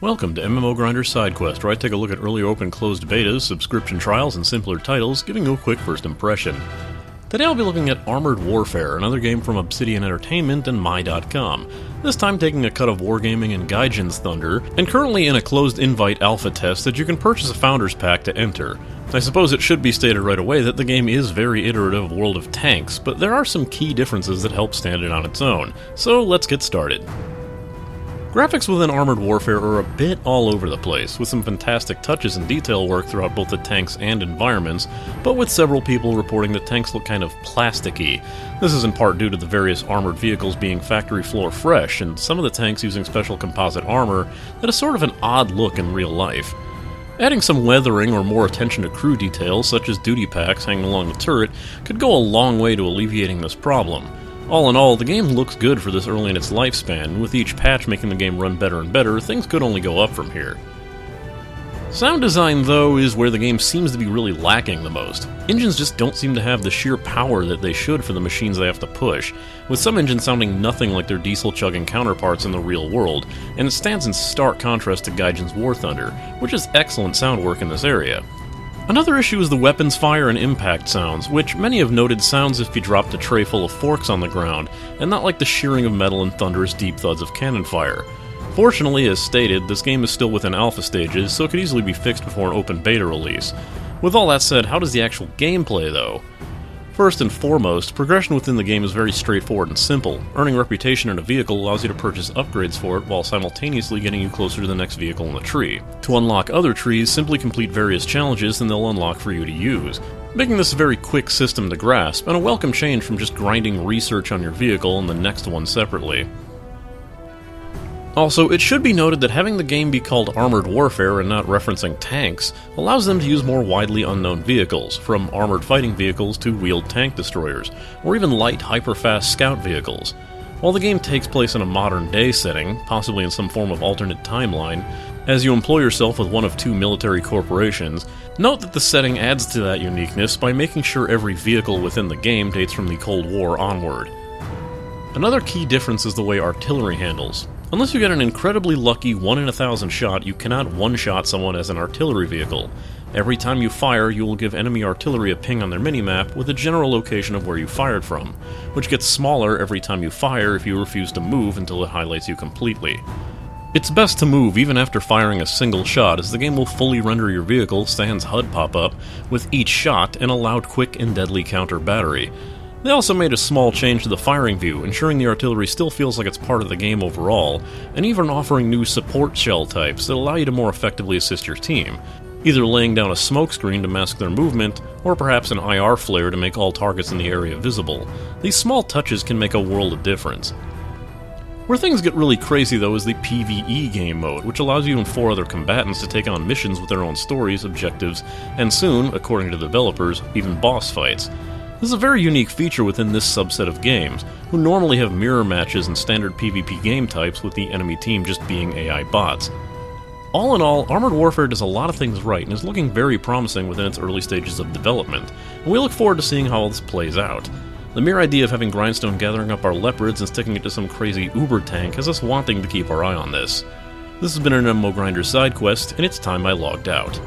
Welcome to MMO Grinder Sidequest, where I take a look at early open closed betas, subscription trials, and simpler titles, giving you a quick first impression. Today I'll be looking at Armored Warfare, another game from Obsidian Entertainment and My.com, this time taking a cut of Wargaming and Gaijin's thunder, and currently in a closed invite alpha test that you can purchase a Founders Pack to enter. I suppose it should be stated right away that the game is very iterative of World of Tanks, but there are some key differences that help stand it on its own, so let's get started. Graphics within Armored Warfare are a bit all over the place, with some fantastic touches and detail work throughout both the tanks and environments, but with several people reporting that tanks look kind of plasticky. This is in part due to the various armored vehicles being factory floor fresh, and some of the tanks using special composite armor that is sort of an odd look in real life. Adding some weathering or more attention to crew details, such as duty packs hanging along the turret, could go a long way to alleviating this problem. All in all, the game looks good for this early in its lifespan, and with each patch making the game run better and better, things could only go up from here. Sound design, though, is where the game seems to be really lacking the most. Engines just don't seem to have the sheer power that they should for the machines they have to push, with some engines sounding nothing like their diesel-chugging counterparts in the real world, and it stands in stark contrast to Gaijin's War Thunder, which is excellent sound work in this area. Another issue is the weapons fire and impact sounds, which many have noted sounds if you dropped a tray full of forks on the ground, and not like the shearing of metal and thunderous deep thuds of cannon fire. Fortunately, as stated, this game is still within alpha stages, so it could easily be fixed before an open beta release. With all that said, how does the actual game play, though? First and foremost, progression within the game is very straightforward and simple. Earning reputation in a vehicle allows you to purchase upgrades for it while simultaneously getting you closer to the next vehicle in the tree. To unlock other trees, simply complete various challenges and they'll unlock for you to use, making this a very quick system to grasp, and a welcome change from just grinding research on your vehicle and the next one separately. Also, it should be noted that having the game be called Armored Warfare and not referencing tanks allows them to use more widely unknown vehicles, from armored fighting vehicles to wheeled tank destroyers, or even light, hyper-fast scout vehicles. While the game takes place in a modern-day setting, possibly in some form of alternate timeline, as you employ yourself with one of two military corporations, note that the setting adds to that uniqueness by making sure every vehicle within the game dates from the Cold War onward. Another key difference is the way artillery handles. Unless you get an incredibly lucky 1 in 1,000 shot, you cannot one-shot someone as an artillery vehicle. Every time you fire, you will give enemy artillery a ping on their minimap with a general location of where you fired from, which gets smaller every time you fire if you refuse to move until it highlights you completely. It's best to move even after firing a single shot, as the game will fully render your vehicle sans HUD pop-up with each shot and a loud, quick, and deadly counter battery. They also made a small change to the firing view, ensuring the artillery still feels like it's part of the game overall, and even offering new support shell types that allow you to more effectively assist your team, either laying down a smoke screen to mask their movement, or perhaps an IR flare to make all targets in the area visible. These small touches can make a world of difference. Where things get really crazy, though, is the PvE game mode, which allows you and 4 other combatants to take on missions with their own stories, objectives, and soon, according to the developers, even boss fights. This is a very unique feature within this subset of games, who normally have mirror matches and standard PvP game types with the enemy team just being AI bots. All in all, Armored Warfare does a lot of things right and is looking very promising within its early stages of development, and we look forward to seeing how all this plays out. The mere idea of having Grindstone gathering up our leopards and sticking it to some crazy Uber tank has us wanting to keep our eye on this. This has been an MMO Grinder Sidequest, and it's time I logged out.